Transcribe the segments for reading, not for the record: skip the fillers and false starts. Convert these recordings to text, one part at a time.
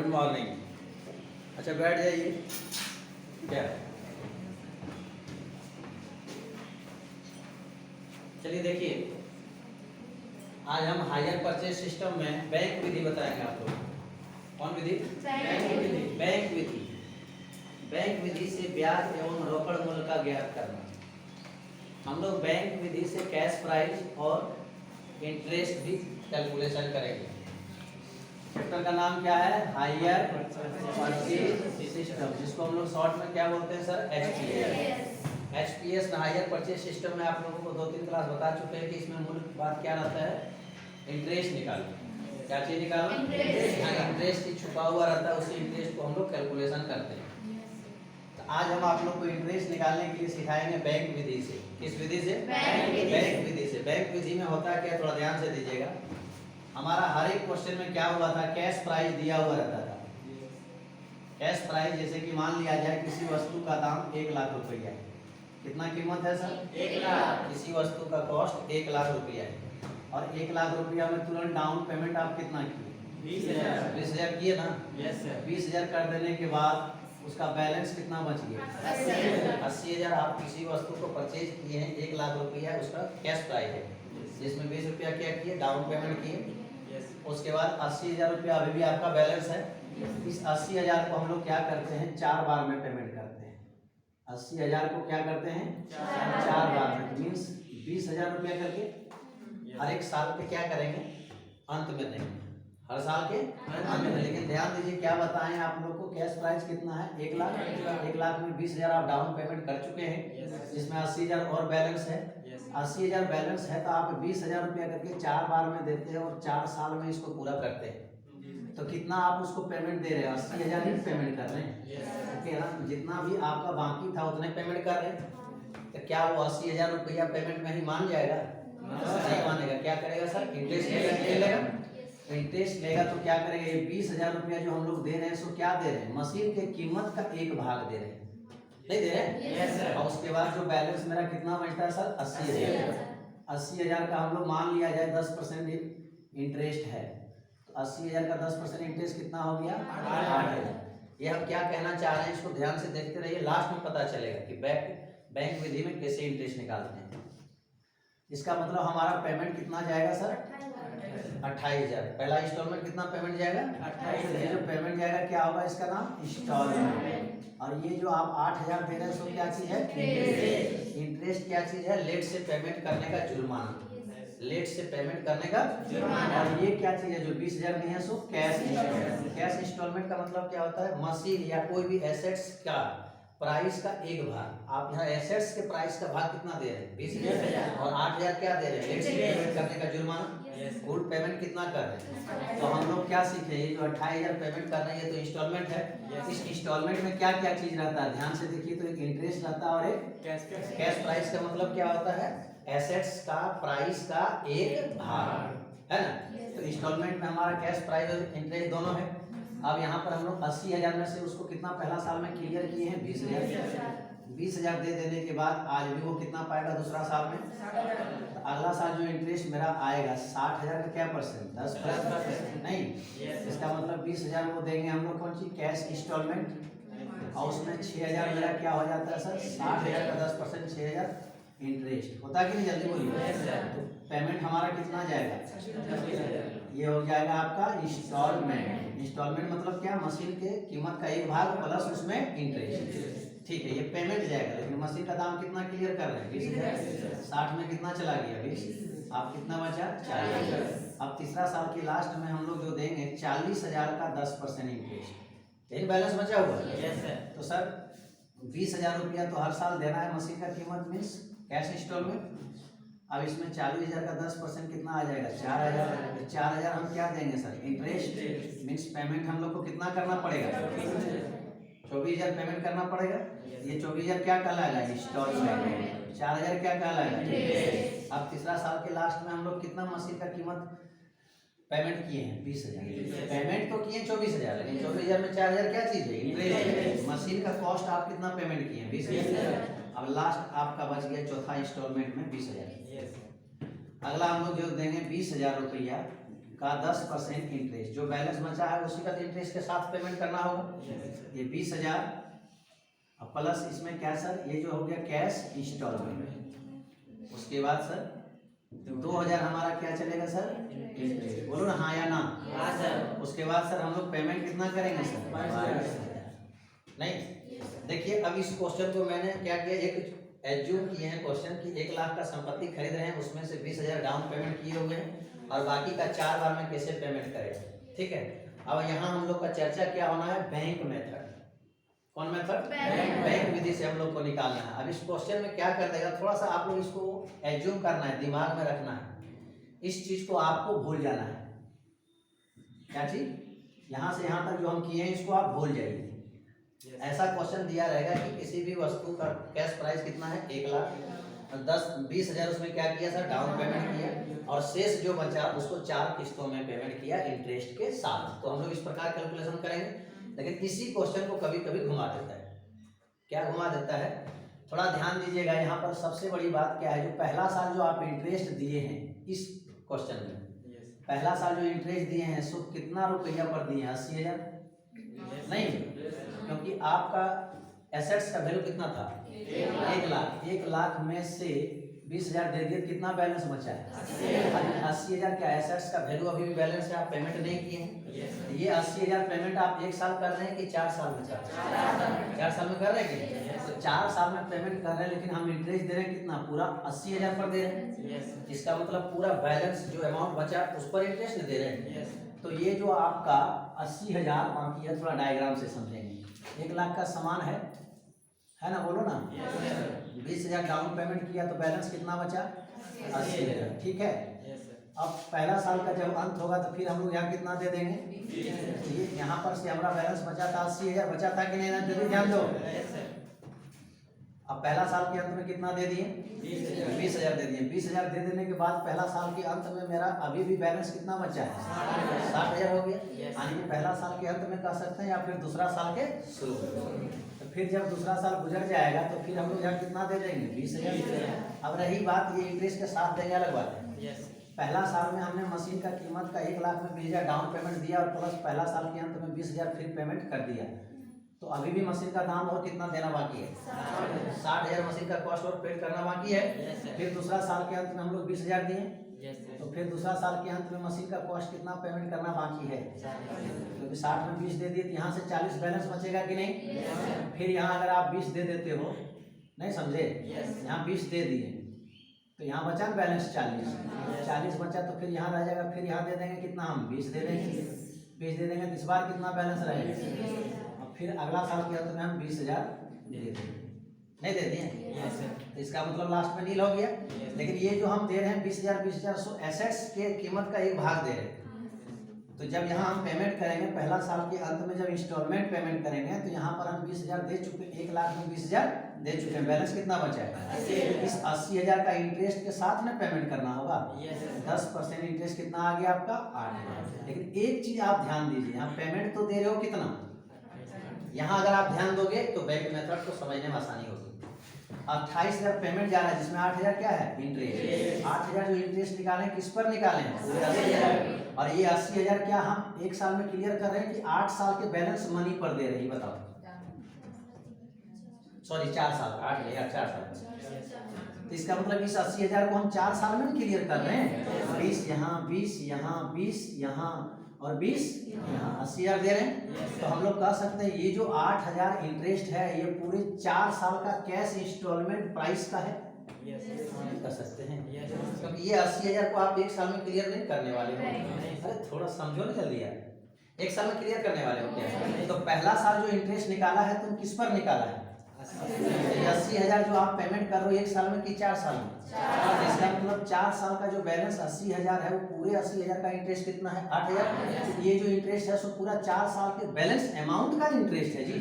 Morning. अच्छा बैठ जाइए। क्या चलिए देखिए, आज हम हायर परचेज सिस्टम में बैंक विधि बताएंगे आप लोग। कौन विधि? बैंक विधि। बैंक विधि से ब्याज एवं रोकड़ मूल्य का ज्ञात करना। हम लोग बैंक विधि से कैश प्राइस और इंटरेस्ट भी कैलकुलेशन करेंगे। चैप्टर का नाम क्या है? हायर परचेज सिस्टम, जिसको हम लोग शॉर्ट में क्या बोलते हैं sir? HPS. Hire purchase system में आप लोगों को 2-3 क्लास बता चुके हैं कि इसमें मूल बात क्या रहता है? इंटरेस्ट निकालना। क्या चीज निकालना? इंटरेस्ट ही छुपा हुआ रहता है, उसी इंटरेस्ट को हम लोग कैलकुलेशन करते हैं। तो आज हम आप लोग को इंटरेस्ट निकालने के लिए सिखाएंगे बैंक विधि से। किस विधि से? बैंक विधि से। बैंक विधि में होता है क्या, थोड़ा ध्यान से दीजिएगा। हमारा हर एक क्वेश्चन में क्या हुआ था? कैश प्राइस दिया हुआ रहता था। कैश प्राइस जैसे कि मान लिया जाए किसी वस्तु का दाम 1 लाख रुपया है। कितना कीमत है सर? 1 लाख। किसी वस्तु का कॉस्ट 1 लाख रुपया है और 1 लाख रुपया में तुरंत डाउन पेमेंट आप कितना किए? 20,000। 20,000 किए ना? Yes sir. 20,000 कर देने के बाद उसका बैलेंस कितना बच गया? 80,000। आप किसी वस्तु को परचेज किए हैं 1 लाख रुपया, उसका कैश प्राइस है, जिसमें 20 रुपया क्या किए? डाउन पेमेंट किए। उसके बाद 80,000 रुपया अभी भी आपका बैलेंस है। इस 80,000 को हम लोग क्या करते हैं? 4 बार में पेमेंट करते हैं। 80,000 को क्या करते हैं? 4 बार में, मीन्स 20,000 रुपया करके हर एक साल पे क्या करेंगे? अंत में देंगे, हर साल के अंत में। लेकिन ध्यान दीजिए क्या बताएं आप लोग को, कैश प्राइस कितना है? 1 लाख। 1 लाख में 20,000 आप डाउन पेमेंट कर चुके हैं, जिसमें 80,000 और बैलेंस है। 80,000 बैलेंस है तो आप 20,000 रुपया करके 4 बार में देते हैं और 4 साल में इसको पूरा करते हैं। तो कितना आप उसको पेमेंट दे रहे हैं? 80,000 ही पेमेंट कर रहे हैं, ओके ना? जितना भी आपका बाकी था उतने पेमेंट कर रहे हैं। तो क्या वो 80,000 रुपया पेमेंट में ही मान जाएगा? नहीं मानेगा। क्या करेगा सर? इंटरेस्ट लेगा। इंटरेस्ट लेगा तो क्या करेगा? ये 20,000 रुपया जो हम लोग दे रहे हैं, सो क्या दे रहे हैं? मशीन के कीमत का 1 भाग दे रहे हैं, नहीं दे रहे? और उसके बाद जो बैलेंस मेरा कितना बचता है सर? 80,000। 80,000 का हम लोग मान लिया जाए 10% इंटरेस्ट है, तो 80,000 का 10% इंटरेस्ट कितना हो गया? 8,000। ये हम क्या कहना चाह रहे हैं, इसको ध्यान से देखते रहिए, लास्ट में पता चलेगा कि बैंक विधि में कैसे इंटरेस्ट निकालते हैं। इसका मतलब हमारा पेमेंट कितना जाएगा सर? 28,000। पहला इंस्टॉलमेंट कितना पेमेंट जाएगा? 28,000। ये जो पेमेंट जाएगा क्या होगा? इसका नाम इंस्टॉलमेंट। और ये जो आप 8,000 दे रहे हैं, सो क्या चीज है? इंटरेस्ट। क्या चीज है? लेट से पेमेंट करने का जुर्माना। लेट से पेमेंट करने का जुर्माना। और ये क्या चीज है जो 20,000 दिए हैं, so cash installment. Cash installment का मतलब क्या होता है? मशीन या कोई भी एसेट्स का प्राइस का 1 भाग। आप यहाँ एसेट्स के प्राइस का भाग कितना दे रहे हैं? 20,000। और 8,000 क्या दे रहे हैं? लेट से पेमेंट करने का जुर्माना। फुल पेमेंट कितना कर रहे हैं? तो हम लोग क्या सीखे? ये जो 28,000 पेमेंट कर रहे हैं, ये तो इंस्टॉलमेंट है। इस इंस्टॉलमेंट में क्या क्या चीज रहता है? ध्यान से देखिए, तो एक इंटरेस्ट रहता है और एक कैश प्राइस का मतलब क्या होता है? एसेट्स का प्राइस का 1 भाग, है ना? तो इंस्टॉलमेंट में हमारा कैश प्राइस और इंटरेस्ट दोनों है। अब यहाँ पर हम लोग 80,000 में से उसको कितना पहला साल में क्लियर किए हैं? 20,000। 20,000 दे देने के बाद आज भी वो कितना पाएगा दूसरा साल में? तो अगला साल जो इंटरेस्ट मेरा आएगा 60,000 का क्या परसेंट? 10% नहीं। इसका मतलब 20,000 वो देंगे हम लोग कौन सी? Cash instalment. और उसमें 6,000 मेरा क्या हो जाता है सर? 60,000 का 10% 6,000 इंटरेस्ट होता है कि नहीं? जल्दी बोलिए। तो पेमेंट हमारा कितना जाएगा? ये हो जाएगा आपका इंस्टॉलमेंट। इंस्टॉलमेंट मतलब क्या? मशीन के कीमत का 1 भाग प्लस उसमें इंटरेस्ट। ठीक है, ये पेमेंट जाएगा। लेकिन मशीन का दाम कितना क्लियर कर रहे हैं? 20,000। 60 में कितना चला गया? 20। आप कितना बचा? 40। अब तीसरा साल के लास्ट में हम लोग जो देंगे 40,000 का 10% इंटरेस्ट। यही बैलेंस बचा हुआ है। तो सर 20,000 रुपया तो हर साल देना है मशीन का कीमत, मीन्स कैश इंस्टॉलमेंट। अब इसमें 40,000 का 10% कितना आ जाएगा? 4,000। 4,000 हम क्या देंगे सर? इंटरेस्ट। मीन्स पेमेंट हम लोग को कितना करना पड़ेगा? 24,000 पेमेंट करना पड़ेगा। ये 24,000 क्या कहलाएगा? इंस्टॉलमेंट। 4,000 क्या कहलाएगा? अब तीसरा साल के लास्ट में हम लोग कितना मशीन का कीमत पेमेंट किए हैं? 20,000। पेमेंट तो किए 24,000, लेकिन 24,000 में 4,000 क्या चीज है? इंटरेस्ट। मशीन का कॉस्ट आप कितना पेमेंट किए हैं? 20,000। अब लास्ट आपका बच गया चौथा इंस्टॉलमेंट में 20,000। अगला हम लोग जो देंगे 20,000 रुपया का 10% इंटरेस्ट, जो बैलेंस बचा है उसी का इंटरेस्ट के साथ पेमेंट करना होगा। ये 20,000 प्लस इसमें क्या सर, ये जो हो गया कैश इंस्टॉलमेंट। उसके बाद सर 2,000 हमारा क्या चलेगा सर, इंटरेस्ट। बोलो ना हाँ या ना। हाँ सर। उसके बाद सर हम लोग पेमेंट कितना करेंगे सर, 22,000। नहीं देखिए, अब इस क्वेश्चन को मैंने क्या किया, एक एज्यूम किए हैं क्वेश्चन की 1 लाख का संपत्ति खरीद रहे हैं, उसमें से 20,000 डाउन पेमेंट किए हुए हैं और बाकी का 4 बार में कैसे पेमेंट करें। ठीक है, अब यहाँ हम लोग का चर्चा क्या होना है, बैंक मेथड। कौन मेथड, बैंक विधि से हम लोग को निकालना है। अब इस क्वेश्चन में क्या कर देगा, थोड़ा सा आप लोग इसको एज्यूम करना है, दिमाग में रखना है, इस चीज को आपको भूल जाना है। क्या चीज, यहाँ से यहाँ तक जो हम किए हैं इसको आप भूल जाइए। ऐसा क्वेश्चन दिया रहेगा कि किसी भी वस्तु का कैश प्राइस कितना है 1 लाख, 20,000 उसमें क्या किया सर, डाउन पेमेंट किया और शेष जो बचा उसको 4 किस्तों में पेमेंट किया इंटरेस्ट के साथ। तो हम लोग इस प्रकार कैलकुलेशन करेंगे, लेकिन इसी क्वेश्चन को कभी कभी घुमा देता है। क्या घुमा देता है, थोड़ा ध्यान दीजिएगा। यहाँ पर सबसे बड़ी बात क्या है, जो पहला साल जो आप इंटरेस्ट दिए हैं इस क्वेश्चन में, पहला साल जो इंटरेस्ट दिए हैं सो कितना रुपया पर दिए हैं, 80,000? नहीं, क्योंकि आपका एसेट्स का वैल्यू कितना था, 1 लाख। 1 लाख में से 20,000 दे दिए, कितना बैलेंस बचा है, 80,000। क्या एसेट्स का वैल्यू अभी भी बैलेंस है, आप पेमेंट नहीं किए हैं। ये 80,000 पेमेंट आप 1 साल कर रहे हैं कि 4 साल में कर रहे हैं, 4 साल में कर रहे हैं। तो 4 साल में पेमेंट कर रहे हैं, लेकिन हम इंटरेस्ट दे रहे हैं कितना, पूरा 80,000 पर दे रहे हैं। इसका मतलब पूरा बैलेंस जो अमाउंट बचा उस पर इंटरेस्ट दे रहे हैं। तो ये जो आपका 80,000 बाकी है, थोड़ा डायग्राम से समझेंगे। 1 लाख का सामान है ना, बोलो ना। 20,000 डाउन पेमेंट किया तो बैलेंस कितना बचा, 80,000। ठीक है, अब पहला साल का जब अंत होगा तो फिर हम लोग यहाँ कितना दे देंगे, ये यहाँ पर से हमारा बैलेंस बचा था 80,000, बचा था कि नहीं ना, जल्दी ध्यान दो। अब पहला साल के अंत में कितना दे दिए, 20,000 दे दिए। 20,000 दे देने के बाद पहला साल के अंत में मेरा अभी भी बैलेंस कितना बचा है, 60,000 हो गया। यानी पहला साल के अंत में कह सकते हैं या फिर दूसरा साल के शुरू में। तो फिर जब दूसरा साल गुजर जाएगा तो फिर हम लोग यहाँ कितना दे देंगे, 20,000। अब रही बात ये इंटरेस्ट के साथ देंगे, अलग बात है। पहला साल में हमने मशीन का कीमत का 1 लाख में 20,000 डाउन पेमेंट दिया और प्लस पहला साल के अंत में 20,000 फिर पेमेंट कर दिया। तो अभी भी मशीन का दाम और कितना देना बाकी है, 60,000 मशीन का कॉस्ट और पेड करना बाकी है। फिर दूसरा साल के अंत में हम लोग 20,000 दिए, तो फिर दूसरा साल के अंत में मशीन का कॉस्ट कितना पेमेंट करना बाकी है, क्योंकि 60 में 20 दे दिए तो यहाँ से 40 बैलेंस बचेगा कि नहीं। फिर यहाँ अगर आप 20 दे देते हो, नहीं समझे, यहाँ 20 दे दिए तो यहाँ बचा बैलेंस 40 बचा, तो फिर यहाँ रह जाएगा। फिर यहाँ दे देंगे कितना, हम 20 दे देंगे, 20 दे देंगे, इस बार कितना बैलेंस रहेगा। फिर अगला साल के अंत में हम 20,000 दे देते हैं, नहीं देते हैं। तो इसका मतलब लास्ट में नील हो गया। लेकिन ये जो हम दे रहे हैं 20,000 सो एसेट्स के कीमत का एक भाग दे रहे हैं। तो जब यहाँ हम पेमेंट करेंगे पहला साल के अंत में, जब इंस्टॉलमेंट पेमेंट करेंगे तो यहाँ पर हम 20,000 दे चुके, 1 लाख में 20,000 दे चुके हैं। बैलेंस कितना बचा है, इस 80,000 का इंटरेस्ट के साथ में पेमेंट करना होगा। 10% इंटरेस्ट कितना आ गया आपका, 8,000। लेकिन एक चीज आप ध्यान दीजिए, यहाँ पेमेंट तो दे रहे हो कितना, यहाँ अगर आप ध्यान दोगे तो बैंक मेथड को समझने में आसानी होगी। 28,000 पेमेंट जा रहा है, जिसमें 8,000 क्या है, इंटरेस्ट। 8,000 जो इंटरेस्ट निकाले किस पर निकाले हैं, 80,000। और ये 80,000 क्या हम 1 साल में क्लियर कर रहे हैं कि 8 साल के बैलेंस मनी पर दे रहे हैं, बताओ। सॉरी 4 साल, 8,000 4 साल। तो इसका मतलब इस 80,000 को हम 4 साल में क्लियर कर रहे हैं। 20 यहाँ, 20 यहाँ, 20 यहाँ और 20 यहाँ, 80,000 दे रहे हैं। तो हम लोग कह सकते हैं ये जो 8,000 इंटरेस्ट है ये पूरे 4 साल का कैश इंस्टॉलमेंट प्राइस का है, कर सकते हैं। क्योंकि ये 80,000 को आप 1 साल में क्लियर नहीं करने वाले हो। अरे थोड़ा समझो ना जल्दी यार, 1 साल में क्लियर करने वाले हो क्या। तो पहला साल जो इंटरेस्ट निकाला है तुम किस पर निकाला है, 80,000 जो आप पेमेंट कर रहे हो 1 साल में कि 4 साल में। इसका मतलब 4 साल का जो बैलेंस 80,000 है वो पूरे 80,000 का इंटरेस्ट कितना है, 8,000। ये जो इंटरेस्ट है सो पूरा 4 साल के बैलेंस अमाउंट का इंटरेस्ट है जी।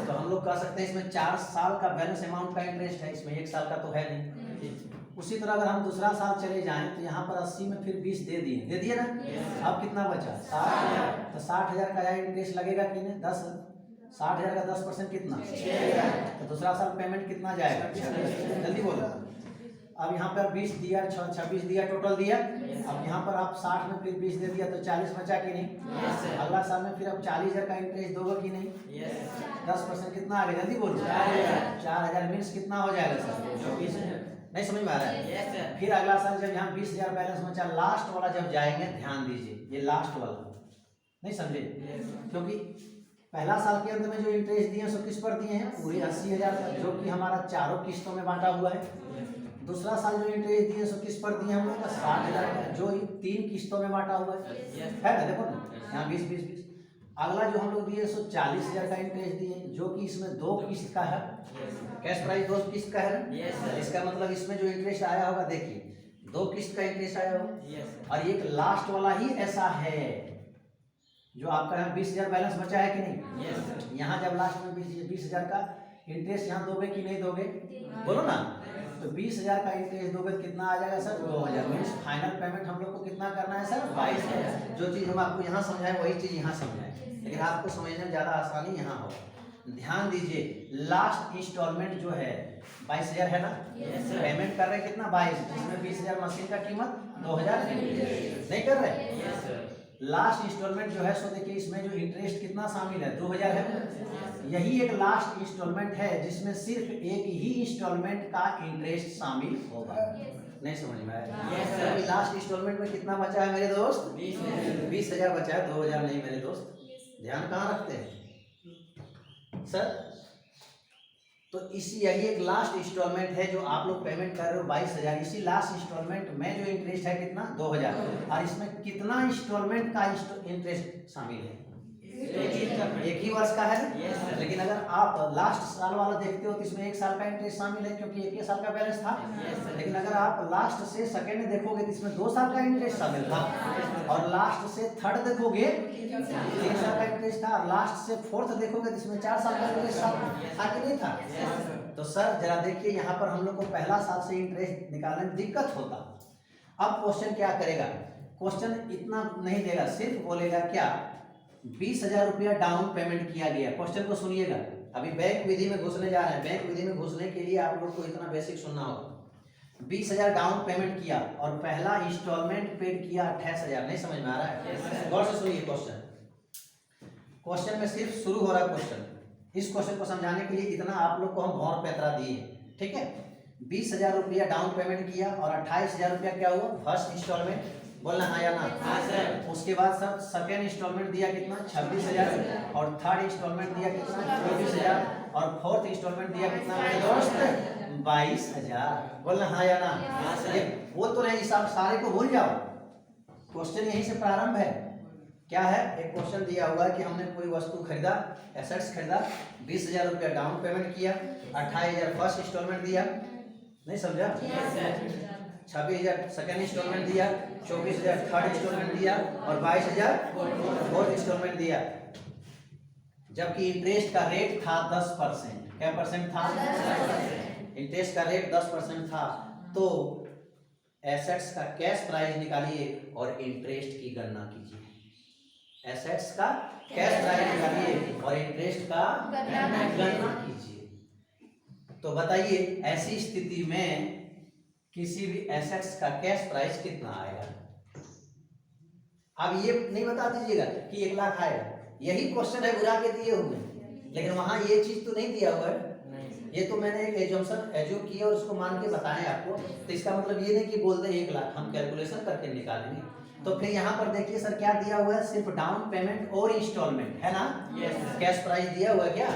तो हम लोग कह सकते हैं इसमें 4 साल का बैलेंस अमाउंट का इंटरेस्ट है, इसमें 1 साल का तो है नहीं। उसी तरह अगर हम दूसरा साल चले जाएं तो यहाँ पर 80 में फिर 20 दे दिए ना। अब कितना बचा, 60,000। तो 60,000 का इंटरेस्ट लगेगा कि नहीं, 10। 60,000 का 10% कितना, तो दूसरा साल पेमेंट कितना जाएगा, जल्दी बोलो। अब यहाँ पर 20 दिया, 26 दिया, टोटल दिया। अब यहाँ पर आप 60 में फिर 20 दे दिया तो 40 बचा कि नहीं। अगला साल में फिर अब 40,000 का इंटरेस्ट दोगे कि नहीं। 10% कितना आ गया, जल्दी बोलो। 4,000 मीन्स कितना हो जाएगा सर, नहीं समझ में आ रहा है। फिर अगला साल जब यहाँ 20,000 बैलेंस बचा, लास्ट वाला जब जाएंगे, ध्यान दीजिए ये लास्ट वाला, नहीं समझे, क्योंकि पहला साल के अंत में जो इंटरेस्ट दिए सो किस पर दिए हैं, पूरे 80,000 का, जो कि हमारा चारों किस्तों में बांटा हुआ है। दूसरा साल जो इंटरेस्ट दिए सो किस पर दिए हम लोग का, 60,000 का, जो 3 किस्तों में बांटा हुआ है ना, देखो ना यहाँ 20। अगला जो हम लोग दिए सो 40,000 का इंटरेस्ट दिए, जो कि इसमें 2 किस्त का है, कैश प्राइस 2 किस्त का है ना। इसका मतलब इसमें जो इंटरेस्ट आया होगा, देखिए 2 किस्त का इंटरेस्ट आया होगा। और एक लास्ट वाला ही ऐसा है जो आपका यहाँ 20,000 बैलेंस बचा है कि नहीं। यहाँ जब लास्ट में 20,000 का इंटरेस्ट यहाँ दोगे कि नहीं दोगे, बोलो ना। तो 20,000 का इंटरेस्ट दोगे तो कितना आ जाएगा सर, 2,000। मीन्स फाइनल पेमेंट हम लोग को कितना करना है सर, 22,000। जो चीज़ हम आपको यहाँ समझाए वही चीज़ यहाँ समझाए, लेकिन आपको समझने में ज़्यादा आसानी यहाँ हो। ध्यान दीजिए, लास्ट इंस्टॉलमेंट जो है 22,000 है ना। पेमेंट कर रहे हैं कितना, 22, जिसमें 20,000 मशीन का कीमत, 2,000 नहीं कर रहे। लास्ट इंस्टॉलमेंट जो है सो देखिए इसमें जो इंटरेस्ट कितना शामिल है, 2,000 है। यही एक लास्ट इंस्टॉलमेंट है जिसमें सिर्फ एक ही इंस्टॉलमेंट का इंटरेस्ट शामिल होगा। नहीं समझ में आया। लास्ट इंस्टॉलमेंट में कितना बचा है मेरे दोस्त, 20,000 बचा है, 2,000 नहीं मेरे दोस्त। ध्यान कहाँ रखते हैं सर। तो इसी यही एक लास्ट इंस्टॉलमेंट है जो आप लोग पेमेंट कर रहे हो 22,000। इसी लास्ट इंस्टॉलमेंट में जो इंटरेस्ट है कितना, 2,000। और इसमें कितना इंस्टॉलमेंट का इंटरेस्ट शामिल है, एक ही वर्ष का है ना। लेकिन अगर आप लास्ट साल वाला देखते हो तो इसमें 1 साल का इंटरेस्ट शामिल है, क्योंकि 1 साल का बैलेंस था। लेकिन अगर आप लास्ट से सेकेंड देखोगे तो इसमें 2 साल का इंटरेस्ट शामिल था, और लास्ट से थर्ड देखोगे 3 साल का इंटरेस्ट था, और लास्ट से फोर्थ देखोगे तो इसमें 4 साल का इंटरेस्ट था कि नहीं था। तो सर जरा देखिए, यहाँ पर हम लोग को पहला साल से इंटरेस्ट निकालने में दिक्कत होता। अब क्वेश्चन क्या करेगा, क्वेश्चन इतना नहीं देगा, सिर्फ बोलेगा क्या, 20,000 रुपया डाउन पेमेंट किया गया। क्वेश्चन को सुनिएगा, अभी बैंक विधि में घुसने जा रहे हैं। बैंक विधि में घुसने के लिए आप लोग को इतना बेसिक सुनना होगा। 20,000 डाउन पेमेंट किया और पहला इंस्टॉलमेंट पेड किया 28,000। नहीं समझ में आ रहा है, गौर से सुनिए क्वेश्चन। क्वेश्चन में सिर्फ शुरू हो रहा क्वेश्चन। इस क्वेश्चन को समझाने के लिए इतना आप लोग को हम भौर पैतरा दिए, ठीक है। 20,000 रुपया डाउन पेमेंट किया और 28,000 रुपया क्या हुआ, फर्स्ट इंस्टॉलमेंट, बोलना हाँ या ना। उसके बाद सर सेकेंड इंस्टॉलमेंट दिया कितना, 26,000, और थर्ड इंस्टॉलमेंट दिया कितना, 24,000, और फोर्थ इंस्टॉलमेंट दिया कितना मेरे दोस्त, 22,000। बोलना हाँ या ना। वो तो नहीं, हिसाब सारे को भूल जाओ, क्वेश्चन यहीं से प्रारंभ है। क्या है, एक क्वेश्चन दिया हुआ है कि हमने कोई वस्तु खरीदा, एसेट्स खरीदा, 20,000 रुपया डाउन पेमेंट किया, 28,000 फर्स्ट इंस्टॉलमेंट दिया, नहीं समझा, 26,000 सेकेंड इंस्टॉलमेंट दिया, 24,000 थर्ड इंस्टॉलमेंट दिया, और 22,000 फोर्थ इंस्टॉलमेंट दिया। जबकि इंटरेस्ट का रेट था 10%। क्या परसेंट था, इंटरेस्ट का रेट 10% था। तो एसेट्स का कैश प्राइस निकालिए और इंटरेस्ट की गणना कीजिए। एसेट्स का कैश प्राइस निकालिए और इंटरेस्ट का गणना कीजिए। तो बताइए ऐसी स्थिति में किसी भी एसेट्स का कैश प्राइस कितना आएगा। अब ये नहीं बता दीजिएगा कि 1 लाख आएगा, यही क्वेश्चन है बुरा के दिए हुए, लेकिन वहां ये चीज तो नहीं दिया हुआ है। ये तो मैंने एक एज्यूम किया और उसको मान के बताएं आपको। तो इसका मतलब ये नहीं कि बोल दे 1 लाख, हम कैलकुलेशन करके निकालेंगे। तो फिर यहाँ पर देखिए सर क्या दिया हुआ है, सिर्फ डाउन पेमेंट और इंस्टॉलमेंट है ना। कैश प्राइस दिया हुआ है क्या,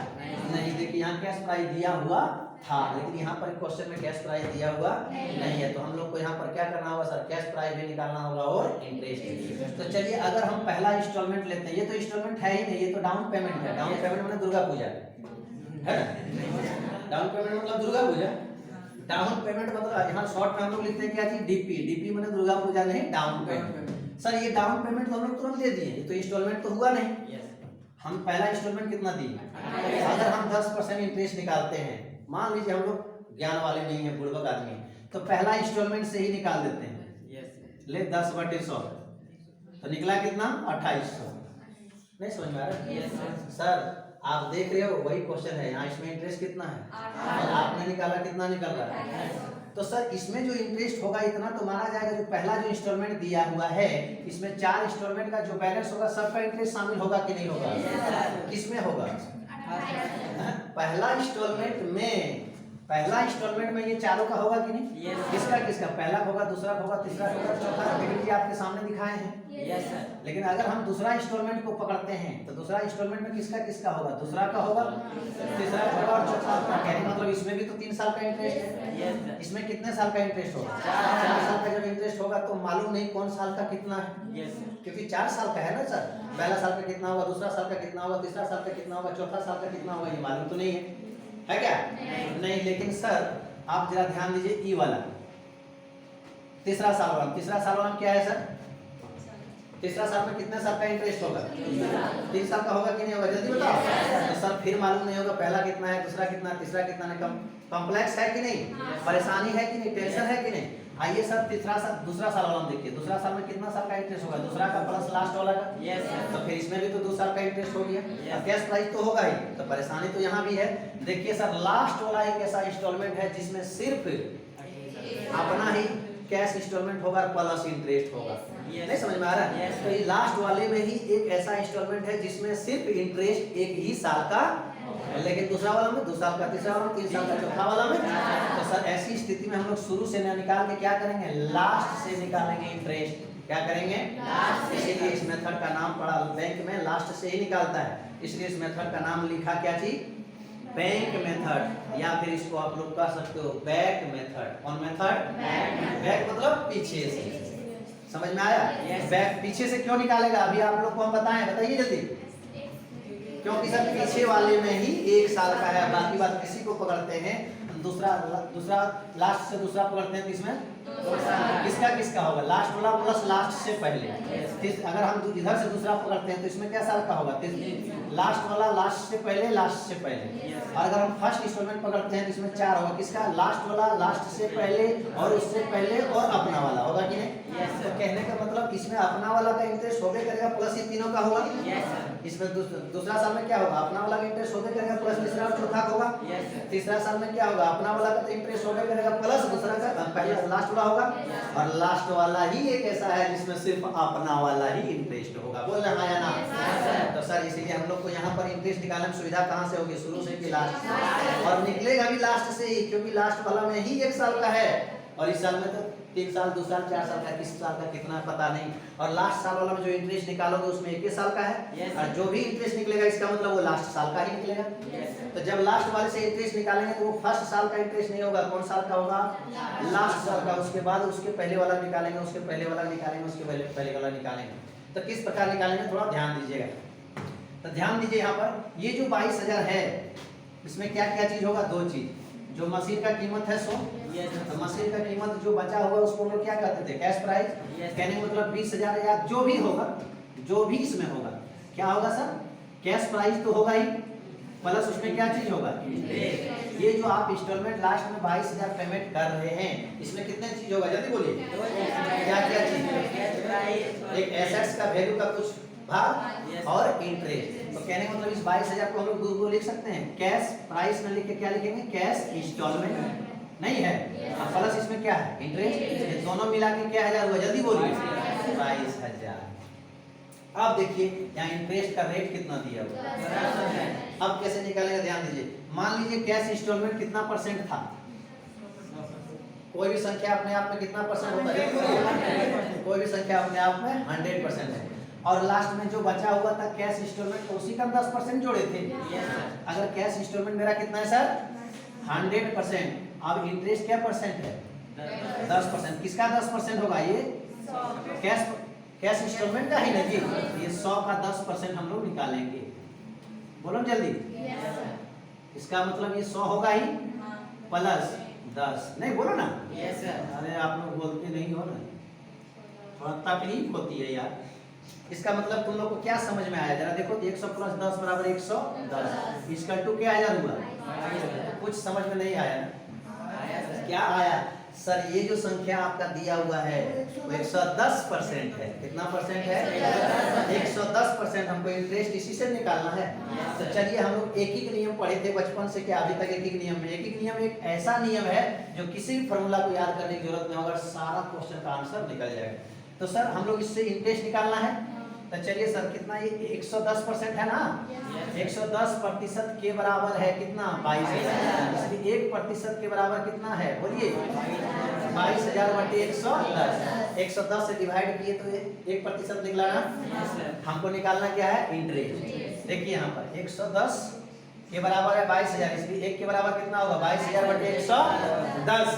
नहीं। देखिए यहाँ कैश प्राइस दिया हुआ था, लेकिन यहाँ पर क्वेश्चन में कैश प्राइस दिया हुआ नहीं है। तो हम लोग को यहाँ पर क्या करना होगा सर, कैश प्राइस भी निकालना होगा और इंटरेस्ट। तो चलिए अगर हम पहला इंस्टॉलमेंट लेते हैं, ये तो इंस्टॉलमेंट है ही नहीं, ये तो डाउन पेमेंट है। डाउन पेमेंट मतलब दुर्गा पूजा है ना, डाउन पेमेंट मतलब दुर्गा पूजा। डाउन पेमेंट मतलब यहाँ शॉर्ट में हम लोग लिखते हैं क्या चीज, डीपी। डीपी मतलब दुर्गा पूजा नहीं, डाउन पेमेंट। सर ये डाउन पेमेंट तो हम लोग तुरंत दे दिए, ये तो इंस्टॉलमेंट तो हुआ नहीं। हम पहला इंस्टॉलमेंट कितना दिए, अगर हम 10% इंटरेस्ट निकालते हैं, मान लीजिए हम लोग ज्ञान वाले नहीं है, बुड़बक आदमी, तो पहला इंस्टॉलमेंट से ही निकाल देते हैं। ले 10/100 तो निकला कितना, 2800। नहीं समझ में आ रहा है सर। आप देख रहे हो वही क्वेश्चन है, यहाँ इसमें इंटरेस्ट कितना है और आपने निकाला कितना निकल रहा है। तो सर इसमें जो इंटरेस्ट होगा इतना तो माना जाएगा, जो पहला जो इंस्टॉलमेंट दिया हुआ है इसमें 4 इंस्टॉलमेंट का जो बैलेंस होगा सबका इंटरेस्ट शामिल होगा कि नहीं होगा? किसमें होगा? पहला इंस्टॉलमेंट में ये चारों का होगा कि नहीं? किसका किसका? पहला होगा, दूसरा होगा, तीसरा होगा, चौथा जी आपके सामने दिखाए हैं। लेकिन अगर हम दूसरा इंस्टॉलमेंट को पकड़ते हैं तो दूसरा इंस्टॉलमेंट में किसका किसका होगा? दूसरा का होगा, तीसरा होगा और चौथा का। कहने मतलब इसमें भी तो 3 साल का इंटरेस्ट है। इसमें कितने साल का इंटरेस्ट होगा? 4 साल का जब इंटरेस्ट होगा तो मालूम नहीं कौन साल का कितना है, क्योंकि 4 साल का है ना सर। पहला साल का कितना होगा, दूसरा साल का कितना होगा, तीसरा साल का कितना होगा, चौथा साल का कितना होगा, ये मालूम तो नहीं है क्या? नहीं। लेकिन सर आप जरा ध्यान दीजिए, ई वाला तीसरा साल वाला क्या है सर? तीसरा साल में कितने साल का इंटरेस्ट होगा? 3 साल का होगा कि नहीं होगा? जल्दी बताओ। तो सर फिर मालूम नहीं होगा पहला कितना है, दूसरा कितना, तीसरा कितना है। कॉम्प्लेक्स है कि नहीं? परेशानी है कि नहीं? टेंशन है कि नहीं? आइए सर दूसरा साल वाला देखिए। दूसरा साल में कितना साल का इंटरेस्ट होगा? दूसरा का प्लस लास्ट वाला का। तो फिर इसमें भी तो 2 साल का इंटरेस्ट हो गया। अब कैश प्राइस तो होगा ही, तो परेशानी तो यहाँ भी है। देखिए सर लास्ट वाला एक ऐसा इंस्टॉलमेंट है जिसमें सिर्फ अपना ही कैश इंस्टॉलमेंट होगा प्लस इंटरेस्ट होगा। नहीं समझ में आ रहा है? तो ये लास्ट वाले में ही एक ऐसा इंस्टॉलमेंट है जिसमें सिर्फ इंटरेस्ट 1 ही साल का, लेकिन दूसरा वाला में 2 साल का, तीसरा वाला में 3 साल का, चौथा वाला में। तो सर ऐसी स्थिति में हम लोग शुरू से निकाल के क्या करेंगे? लास्ट से निकालेंगे इंटरेस्ट। क्या करेंगे? इसीलिए इस मेथड का नाम पड़ा बैंक में लास्ट से ही निकालता है, इसलिए इस मेथड का नाम लिखा क्या चीज? बैंक मेथड, या फिर इसको आप लोग कह सकते हो बैक मेथड। कौन मेथड? बैक मतलब पीछे से। समझ में आया? बैक पीछे से क्यों निकालेगा अभी आप लोग को हम बताएं, बताइए जल्दी। क्योंकि सर पीछे वाले में ही 1 साल का है, बाकी बात किसी को पकड़ते हैं दूसरा लास्ट से दूसरा पकड़ते हैं, इसमें किसका किसका होगा? लास्ट वाला प्लस लास्ट से पहले। अगर हम इधर से दूसरा पकड़ते हैं तो इसमें क्या साल का होगा? लास्ट वाला लास्ट से पहले, लास्ट से पहले। और अगर हम फर्स्ट इंस्टॉलमेंट पकड़ते हैं तो इसमें 4 होगा। किसका? लास्ट वाला लास्ट से पहले और उससे पहले और अपना वाला होगा कि नहीं? तो कहने का मतलब इसमें अपना वाला का इंटरेस्ट होबे करेगा प्लस ये तीनों का होगा। इसमें दूसरा साल में क्या होगा? अपना वाला का इंटरेस्ट होबे करेगा प्लस तीसरा और चौथा होगा। तीसरा साल में क्या होगा? अपना वाला का तो इंटरेस्ट होबे करेगा प्लस दूसरा का, पहला लास्ट वाला होगा। और लास्ट वाला ही एक ऐसा है जिसमें सिर्फ अपना वाला ही इंटरेस्ट होगा। बोल रहे हैं या ना? तो सर इसीलिए हम लोग को यहाँ पर इंटरेस्ट निकालने में सुविधा कहाँ से होगी? शुरू से कि लास्ट? और निकलेगा भी लास्ट से ही, क्योंकि लास्ट वाला में ही 1 साल का है और इस साल में तो 3 साल, 2 साल, 4 साल का, किस साल का कितना पता नहीं। और लास्ट साल वाला में जो इंटरेस्ट निकालोगे उसमें 1 साल का है। और जो भी इंटरेस्ट निकलेगा इसका मतलब वो लास्ट साल का ही निकलेगा। तो जब लास्ट वाले से इंटरेस्ट निकालेंगे तो वो फर्स्ट साल का इंटरेस्ट नहीं होगा। कौन साल का होगा? लास्ट साल का। उसके बाद उसके पहले वाला निकालेंगे, उसके पहले वाला निकालेंगे, उसके पहले वाला निकालेंगे। तो किस प्रकार निकालेंगे थोड़ा ध्यान दीजिएगा। तो ध्यान दीजिए यहाँ पर ये जो 22,000 है इसमें क्या क्या चीज होगा? 2 चीज। जो मशीन का कीमत है 100, तो मशीन का कीमत जो बचा हुआ उसको लोग क्या कहते थे? Cash price. कहने का मतलब 20,000 या जो भी होगा, जो भी इसमें होगा क्या होगा सर? कैश प्राइस तो होगा ही, प्लस उसमें क्या चीज होगा? ये जो आप इंस्टॉलमेंट लास्ट में 22,000 पेमेंट कर रहे हैं इसमें कितने चीज होगा? जल्दी बोलिए। क्या क्या चीज? एक एसेट्स का वैल्यू का कुछ भाग और इंटरेस्ट। तो कहने का मतलब इस 22,000 को हम लोग दो लिख सकते हैं। कैश प्राइस में लिख के क्या लिखेंगे? कैश इंस्टॉलमेंट नहीं है, और प्लस इसमें क्या है? इंटरेस्ट। ये दोनों मिला के क्या हजार हुआ? जल्दी बोलिए। 22,000। अब देखिए यहाँ इंटरेस्ट का रेट कितना दिया हुआ। अब कैसे निकालेंगे ध्यान दीजिए। मान लीजिए कैश इंस्टॉलमेंट कितना परसेंट था? कोई भी संख्या अपने आप में कितना परसेंट होता है? कोई भी संख्या अपने आप में 100% है। और लास्ट में जो बचा हुआ था कैश इंस्टॉलमेंट तो उसी का 10% जोड़े थे। अगर कैश इंस्टॉलमेंट मेरा कितना है सर? 100%। अब इंटरेस्ट क्या परसेंट है? 10%। किसका 10% होगा? ये कैश इंस्टॉलमेंट का ही ना जी। ये 100 का 10% हम लोग निकालेंगे। बोलो जल्दी। इसका मतलब ये 100 होगा ही प्लस 10। नहीं बोलो ना। अरे आप लोग बोलते नहीं हो ना, थोड़ा तकलीफ होती है यार। इसका मतलब तुम लोग को क्या समझ में आया? जरा देखो 100 प्लस 10 बराबर 110। इसका टू क्या हजार हुआ? कुछ समझ में नहीं आया ना? क्या आया? सर ये जो संख्या आपका दिया हुआ है वो 110% है। कितना परसेंट है? 110% हमको इंटरेस्ट इसी से निकालना है। तो चलिए हम लोग एक ही नियम पढ़े थे बचपन से, क्या अभी तक एक ही नियम में? एक ही नियम एक ऐसा नियम है जो किसी भी फॉर्मूला को याद करने की जरूरत नहीं होगा, सारा क्वेश्चन का आंसर निकल जाएगा। तो सर हम लोग इससे इंटरेस्ट निकालना है। तो चलिए सर कितना, ये 110% है ना? 110% के बराबर है कितना? 22,000। इसलिए 1% के बराबर कितना है? बोलिए 22,000 बटे 110। 110 से डिवाइड किए तो 1% निकला ना? हमको निकालना क्या है? इंटरेस्ट। देखिए यहाँ पर 110 के बराबर है 22,000, इसलिए 1 के बराबर कितना होगा? 22,000 बटे 110।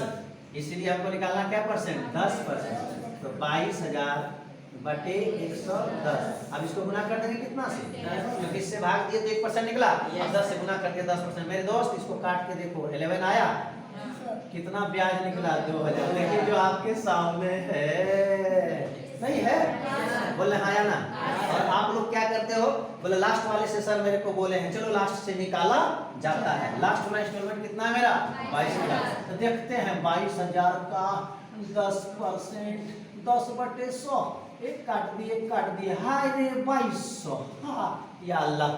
इसलिए हमको निकालना क्या परसेंट? 10%। तो 22,000 बटे 110। अब इसको गुना कर देंगे कितना से? क्योंकि इससे भाग दिए तो 1% निकला। अब 10 से गुना करके 10%। मेरे दोस्त इसको काट के देखो, 11 आया, कितना ब्याज निकला? 2,000। देखिए जो आपके सामने है, नहीं है? बोले हाँ या ना? और आप लोग क्या करते हो? बोले लास्ट वाले से सर मेरे को बोले हैं, चलो लास्ट से निकाला जाता है। लास्ट वाला इंस्टॉलमेंट कितना है मेरा? 22,000। तो देखते हैं 22,000 का 10%, 10 बटे 100, एक काट दिए, हाय रे 2200। हाँ या अल्लाह,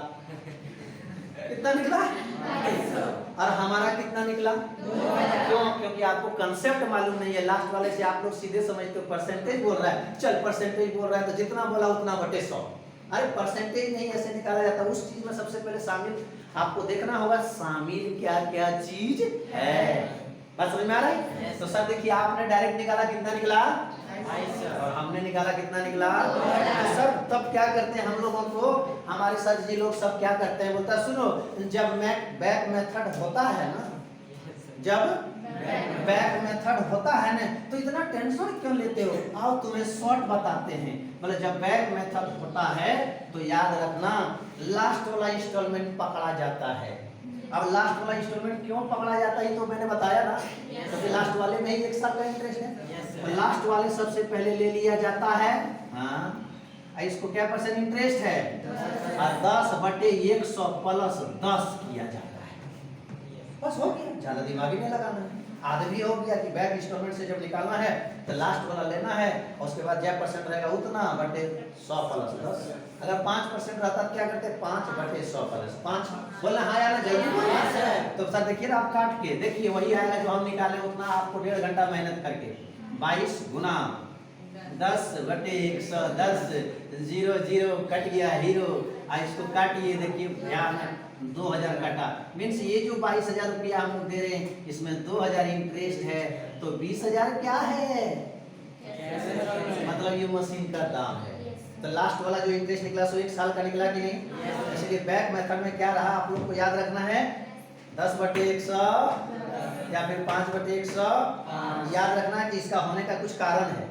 कितना निकला? 2200। और हमारा कितना निकला? 2,000। क्यों? क्योंकि आपको कंसेप्ट मालूम नहीं है। लास्ट वाले से आप लोग सीधे समझते हो परसेंटेज बोल रहा है, चल परसेंटेज बोल रहा है तो जितना बोला उतना बटे 100। अरे परसेंटेज नहीं ऐसे निकाला जाता। उस चीज में सबसे पहले शामिल आपको देखना होगा, शामिल क्या क्या चीज है। बात समझ में आ रहा है? तो सर देखिए आपने डायरेक्ट निकाला, कितना निकला? 2200। और हमने निकाला कितना निकला? तो सर तब क्या करते हैं हम लोगों को, हमारे सर जी लोग सब क्या करते हैं, बोलता सुनो, जब बैक मेथड होता है ना, जब बैक मेथड होता है ना, तो इतना टेंशन क्यों लेते हो? आओ तुम्हें शॉर्ट बताते हैं। मतलब जब बैक मेथड होता है तो याद रखना लास्ट वाला इंस्टॉलमेंट पकड़ा जाता है। अब लास्ट वाला इंस्टॉलमेंट क्यों पकड़ा जाता है तो मैंने बताया ना, क्योंकि लास्ट वाले में ही 1 साल का इंटरेस्ट है। तो लास्ट वाले सबसे पहले ले लिया जाता है। हाँ, इसको क्या परसेंट इंटरेस्ट है? और 10 बटे 100 प्लस 10 किया जाता है। बस हो गया, ज्यादा दिमाग ही नहीं लगाना है। आदमी हो गया कि बैक इंस्टॉलमेंट से जब निकालना है तो लास्ट वाला लेना है, और उसके बाद जो परसेंट रहेगा उतना बटे 100 प्लस 10। अगर 5% रहता तो क्या करते? 5 बटे 100 प्लस 5। बोलना हाँ या ना? जल्दी। तो सर देखिए आप काट के देखिए, वही आएगा जो हम निकाले, उतना आपको 1.5 घंटा मेहनत करके। 22 गुना 10 बटे 110, 0 0 कट गया हीरो। इसको काटिए, देखिए ध्यान है 2,000 काटा, मीन्स ये जो 22,000 रुपया हम लोग दे रहे हैं इसमें 2,000 इंटरेस्ट है, तो 20,000 क्या है? मतलब ये मशीन का दाम है। तो लास्ट वाला जो इंटरेस्ट निकला सो 1 साल का निकला कि नहीं? इसलिए बैक मेथड में क्या रहा आप लोग को याद रखना है, 10 बटे 100 या फिर 5 बटे 100। याद रखना कि इसका होने का कुछ कारण है,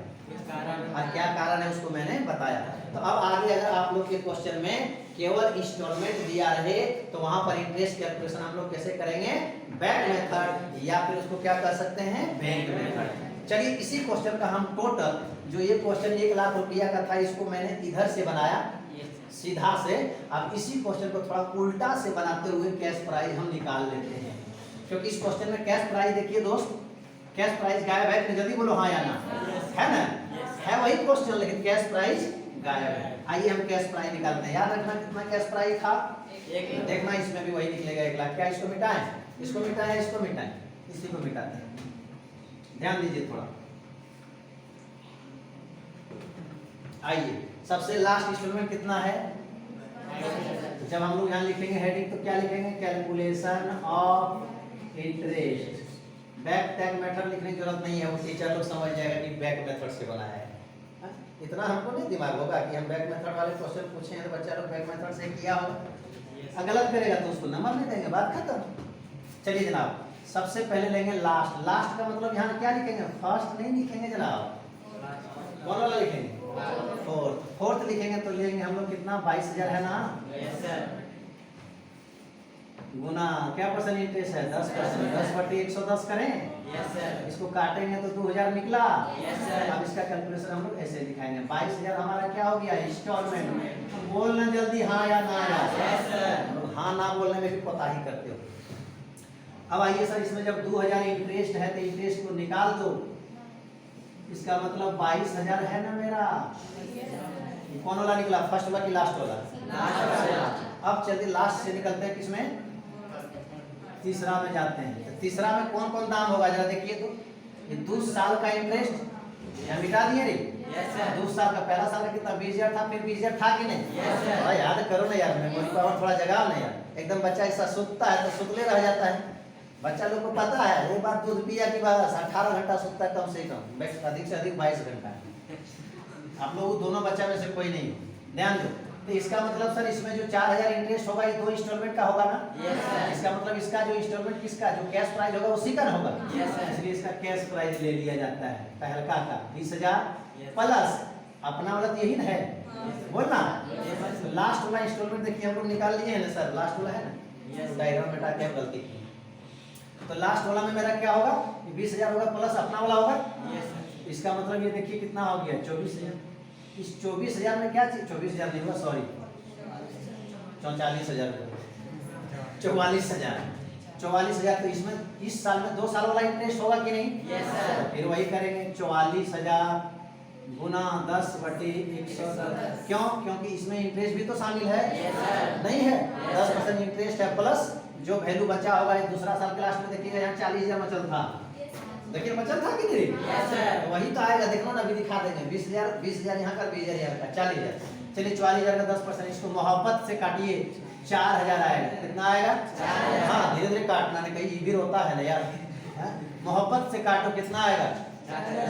और क्या कारण है उसको मैंने बताया। तो अब आगे अगर आप लोग के क्वेश्चन में केवल इंस्टॉलमेंट दिया रहे तो वहां पर इंटरेस्ट कैलकुलेशन हम लोग कैसे करेंगे? बैक मेथड, या फिर उसको क्या कर सकते हैं? Bank method. चलिए इसी क्वेश्चन का हम टोटल, जो ये क्वेश्चन 1 लाख रुपया का था, इसको मैंने इधर से बनाया सीधा से। अब इसी क्वेश्चन को थोड़ा उल्टा से बनाते हुए कैश प्राइस हम निकाल लेते हैं, क्योंकि इस क्वेश्चन में कैश प्राइस देखिए दोस्त, कैश प्राइस गायब है कि जल्दी बोलो हाँ या ना? है ना? है वही क्वेश्चन, लेकिन कैश प्राइस गायब है। आइए हम कैश प्राइस निकालते हैं। याद रखना कितना कैश प्राइस था? देखना इसमें भी वही निकलेगा 1 लाख। क्या इसको मिटाएं? इसको मिटाएं, इसको मिटाएं, इसी को मिटाते हैं। ध्यान दीजिए थोड़ा। आइए सबसे लास्ट इंस्टॉलमेंट कितना है? जब हम लोग यहाँ लिखेंगे हेडिंग तो क्या लिखेंगे? Calculation of interest. Back tag method लिखने की जरूरत नहीं है, वो टीचर लोग समझ जाएगा कि बैक मेथड से बनाया है। इतना हमको नहीं दिमाग होगा कि हम बैक मेथड वाले क्वेश्चन पूछे हैं तो बच्चा लोग बैक मेथड से किया होगा। गलत करेगा तो उसको नंबर नहीं देंगे, बात खत्म। चलिए जनाब, सबसे पहले लेंगे लास्ट। लास्ट का मतलब यहाँ क्या लिखेंगे? फर्स्ट नहीं लिखेंगे जनाब, कौन वाला लिखेंगे? फोर्थ। फोर्थ लिखेंगे तो लेंगे हम लोग कितना? 22,000 है ना? गुना क्या परसेंट इंटरेस्ट है? 10%। 10 बटे 110 करें। इसको काटेंगे तो 2,000 निकला। अब इसका कैलकुलेशन हम लोग ऐसे दिखाएंगे। 22,000 हमारा क्या हो गया? इंस्टॉलमेंट। बोलना जल्दी हाँ या ना? हाँ ना बोलने में भी पता ही करते हो। अब आइए सर, इसमें जब 2000 इंटरेस्ट है तो इंटरेस्ट को निकाल दो, इसका मतलब 22,000 है ना मेरा। कौन वाला निकला, फर्स्ट वाला कि लास्ट वाला? अब चलिए लास्ट से निकलते हैं, किसमें? तीसरा में जाते हैं। तो तीसरा में कौन कौन दाम होगा जरा देखिए तो। ये 2 साल का इंटरेस्ट यहाँ मिटा दिए रे। 2 साल का, पहला साल का कितना 20,000 था, फिर 20,000 था कि नहीं? भाई याद करो ना यार, मेमोरी पावर थोड़ा जगाओ ना यार। एकदम बच्चा ऐसा सुतता है तो सुतले रह जाता है। बच्चा लोग को पता है, एक बार दूध पिया कि बस 18 घंटा सुतता है कम से कम, अधिक से अधिक 22 घंटा। आप लोग दोनों बच्चा में से कोई नहीं हो, ध्यान दो। तो इसका मतलब सर इसमें जो 4,000 इंटरेस्ट होगा ये 2 इंस्टॉलमेंट का होगा ना? इसका मतलब इसका जो इंस्टॉलमेंट किसका, जो कैश प्राइस होगा उसी का होगा। इसलिए इसका कैश प्राइस ले लिया जाता है पहलका का 20,000 प्लस अपना वाला तो यही ना है, बोलना। लास्ट वाला इंस्टॉलमेंट देखिए हम लोग निकाल लिए हैं ना सर, लास्ट वाला है ना, डायग्राम में डाल के गलती की। तो लास्ट वाला में मेरा क्या होगा, 20,000 होगा प्लस अपना वाला होगा। इसका मतलब ये देखिए कितना हो गया 24,000। इस 24,000 में क्या चीज, 24,000 नहीं हुआ सॉरी, 44,000 44,000 44,000। तो इसमें इस साल में 2 साल वाला इंटरेस्ट होगा कि नहीं? तो फिर वही करेंगे 44,000 गुना 10/110। क्यों? क्योंकि इसमें इंटरेस्ट भी तो शामिल है, नहीं है? 10% इंटरेस्ट है प्लस जो वैल्यू बचा होगा दूसरा साल के लास्ट में देखिएगा, यहाँ 40,000 मचल था, देखिए मचल था कि नहीं? वही तो आएगा, देखो ना अभी दिखा देंगे। 20,000 यहाँ का, 20,000 यहाँ का, 40,000। चलिए 44,000 का 10%, इसको मोहब्बत से काटिए, 4,000 आएगा। कितना आएगा? 4,000। हाँ धीरे धीरे काटना, नहीं कहीं ईबिर होता है ना यार। मोहब्बत से काटो, कितना आएगा?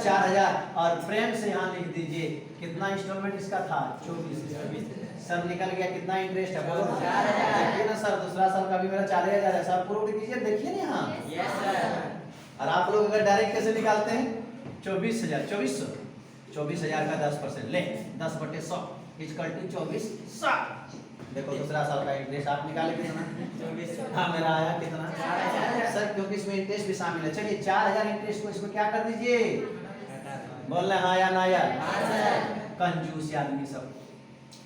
4,000। और प्रेम से यहाँ लिख दीजिए कितना इंस्टॉलमेंट इसका था, 24। सर निकल गया, कितना इंटरेस्ट है बोलो? देखिए ना सर, दूसरा साल का भी मेरा 4,000 है सर, प्रूफ कीजिए, देखिए ना यहाँ। और आप लोग अगर डायरेक्ट कैसे निकालते हैं, 24,000 24,000 का 10% ले 10/100 इक्वल टू 24,000। देखो दूसरा साल का इंटरेस्ट आप निकाले कितना? 24। हाँ मेरा आया कितना? 4,000 सर, क्योंकि इसमें इंटरेस्ट भी शामिल है। चलिए 4,000 इंटरेस्ट को इसमें क्या कर दीजिए, बोल रहे हाँ या ना यार? कंजूस आदमी सब।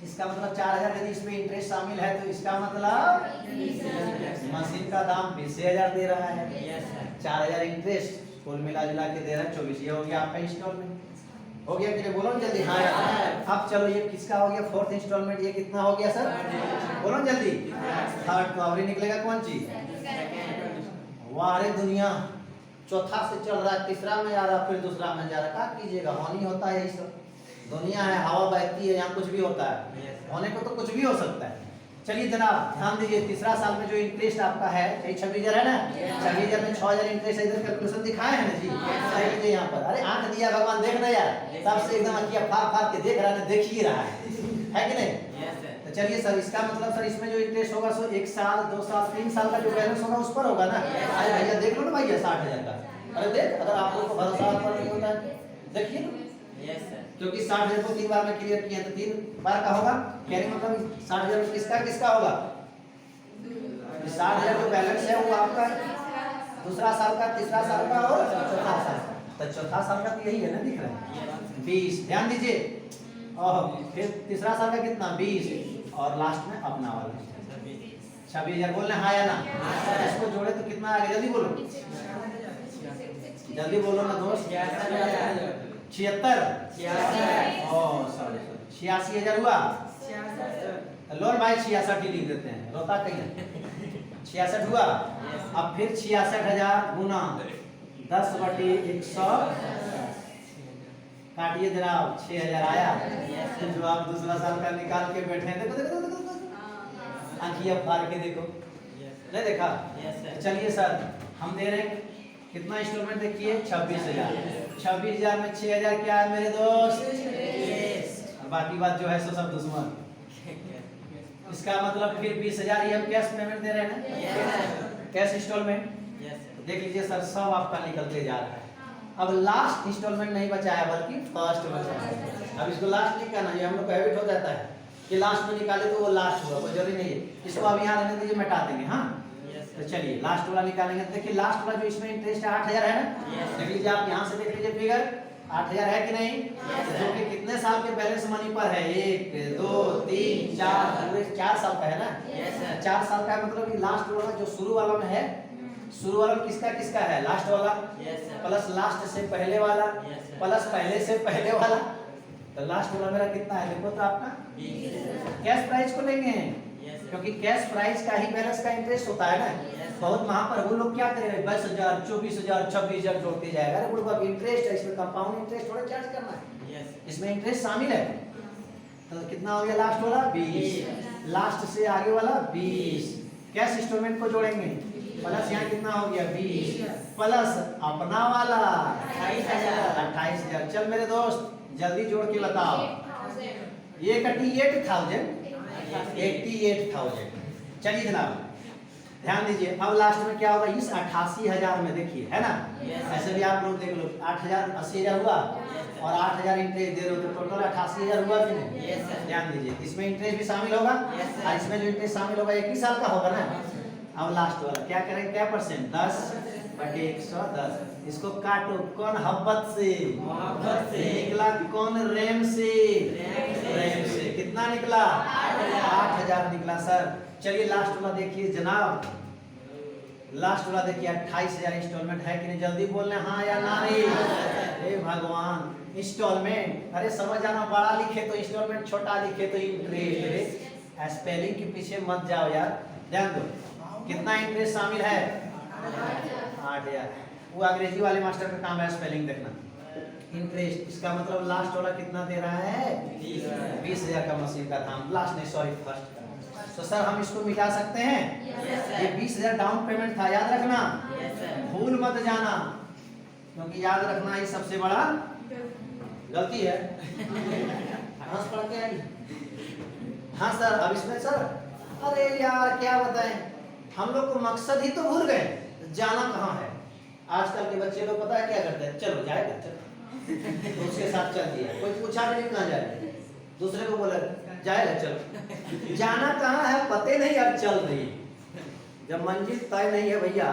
इसका मतलब 4,000 यदि इसमें इंटरेस्ट शामिल है तो इसका मतलब मशीन का दाम 20,000 दे रहा है। 4,000 इंटरेस्ट, कुल मिला जुला के दे रहा है 24। ये हो गया आपका इंस्टॉलमेंट, हो गया कि बोलो जल्दी? हाँ यार। अब चलो ये किसका हो गया, 4th इंस्टॉलमेंट। ये कितना हो गया सर, बोलो जल्दी? 3rd। तो अभी निकलेगा कौन चीज? वाह रे दुनिया, चौथा से चल रहा है, तीसरा में जा रहा, फिर दूसरा में जा रहा। क्या कीजिएगा, होनी होता है यही सब, दुनिया है, हवा बहती है, यहाँ कुछ भी होता है, होने को तो कुछ भी हो सकता है। चलिए जनाब ध्यान दीजिए, तीसरा साल में जो इंटरेस्ट आपका है 26,000 है ना, 26,000 में 6,000 इंटरेस्ट इधर कैलकुलेशन दिखाए हैं ना जी, सही लीजिए यहाँ पर। अरे आंख दिया भगवान, देख रहे यार, तब से एकदम अखियाँ फाड़ फाड़ के देख रहा है, देख ही रहा है कि नहीं? तो चलिए सर, इसका मतलब सर इसमें जो इंटरेस्ट होगा सो 1 साल 2 साल 3 साल का जो बैलेंस होगा उस पर होगा ना। अरे भैया देख लो ना भैया 60,000 का, अरे देख, अगर आप लोग को भरोसा पर नहीं होता है देखिए, क्योंकि 60,000 को 3 बार में क्लियर किया तो 3 बार का होगा, कहने मतलब 60,000 में किसका किसका होगा? 60,000 जो बैलेंस है वो आपका दूसरा साल का, तीसरा साल का और चौथा साल का। तो चौथा साल का तो यही है ना, दिख रहा है 20। ध्यान दीजिए, और फिर तीसरा साल का कितना 20, और लास्ट में अपना वाला 26,000। बोल रहे हाँ या ना? इसको जोड़े तो कितना आ गया, जल्दी बोलो, जल्दी बोलो ना दोस्त। 76 सॉरी 86,000 हुआ। लोन भाई 66 ही लिख देते हैं, रोता कहीं 66 हुआ। अब फिर 66,000 गुना 10/100 काटिए जनाब, 6,000 आया। जो आप दूसरा साल का निकाल के बैठे हैं, देखो देखो देखो देखो, आंखियां फाड़ के देखो, नहीं देखा? चलिए सर हम दे रहे हैं कितना इंस्टॉलमेंट देखिए, 26,000। 26,000 में 6,000 क्या है मेरे दोस्त? बाकी बात जो है सो सब दुश्मन। इसका मतलब फिर 20,000 ये हम कैश पेमेंट दे रहे हैं, कैश इंस्टॉलमेंट। देख लीजिए सर, सब आपका निकलते जा रहा है। अब लास्ट इंस्टॉलमेंट नहीं बचा है बल्कि फर्स्ट बचा है। अब इसको लास्ट नहीं करना, ये हम लोग का हैबिट हो जाता है कि लास्ट में निकाले तो वो लास्ट हुआ, कोई जरूरी नहीं है। इसको अब यहाँ रहने दीजिए, मिटा देंगे। हाँ तो चलिए लास्ट वाला निकालेंगे। देखिए लास्ट वाला जो इसमें इंटरेस्ट है 8,000 है ना, देख लीजिए आप यहाँ से देख लीजिए फिगर 8,000 है कि नहीं? जो कि कितने साल के बैलेंस मनी पर है, 1 2 3 4 पूरे 4 साल का है ना। 4 साल का मतलब कि लास्ट वाला जो शुरू वाला में है शुरू वाला किसका किसका है? लास्ट वाला प्लस लास्ट से पहले वाला प्लस पहले से पहले वाला। तो लास्ट वाला मेरा कितना है देखो तो आपका कैश प्राइस को लेंगे क्योंकि कैश प्राइस का ही बैलेंस का इंटरेस्ट होता है ना। बहुत वहां पर वो लोग क्या करेंगे 22,000 24,000 26,000 जोड़ते जाएगा। अरे बुढ़वा इंटरेस्ट है इसमें, कंपाउंड इंटरेस्ट थोड़ा चार्ज करना है, इसमें इंटरेस्ट शामिल है। तो कितना हो गया लास्ट वाला 20, लास्ट से आगे वाला 20। कैश इंस्टॉलमेंट को जोड़ेंगे प्लस यहाँ कितना हो गया 20 प्लस अपना वाला 28,000। चल मेरे दोस्त जल्दी जोड़ के बताओ, ये 88,000। चलिए जनाब ध्यान दीजिए, अब लास्ट में क्या होगा इस 88,000 में देखिए है ना, ऐसे भी आप लोग देख लो 8,000 80,000 हुआ और 8,000 इंटरेस्ट दे रहे हो तो टोटल 88,000 हुआ कि नहीं। ध्यान दीजिए इसमें इंटरेस्ट भी शामिल होगा और इसमें जो इंटरेस्ट शामिल होगा 21 साल का होगा ना। अब लास्ट वाला क्या करेंगे, क्या परसेंट 10/110। इसको काटो, कौन हब्बत से निकला, कौन रेम से कितना निकला 8,000 निकला सर। चलिए लास्ट वाला देखिए जनाब, लास्ट वाला देखिए 28,000 इंस्टॉलमेंट है कि नहीं, जल्दी बोलने हाँ या ना रे। हे भगवान इंस्टॉलमेंट, अरे समझ आना, बड़ा लिखे तो इंस्टॉलमेंट, छोटा लिखे तो इंटरेस्ट। स्पेलिंग के पीछे मत जाओ यार, ध्यान दो कितना इंटरेस्ट शामिल है 8,000। वो अंग्रेजी वाले मास्टर का काम है स्पेलिंग देखना। इंटरेस्ट इसका मतलब लास्ट वाला कितना दे रहा है 20,000 का मशीन का दाम, लास्ट नहीं सॉरी फर्स्ट का। तो सर हम इसको मिटा सकते हैं, ये 20,000 डाउन पेमेंट था, याद रखना भूल मत जाना, क्योंकि याद रखना ये सबसे बड़ा गलती है। हंस पड़ के आई। हाँ सर अब इसमें सर, अरे यार क्या बताएं, हम लोग को मकसद ही तो भूल गए, जाना कहाँ है। आजकल के बच्चे लोग पता है क्या करते हैं, चलो जाएगा चलो तो उसके साथ चल दिया, कोई पूछा भी नहीं कहाँ जाएगा, दूसरे को बोला जाएगा चलो, जाना कहाँ है पते नहीं, अब चल रही। जब मंजिल तय नहीं है भैया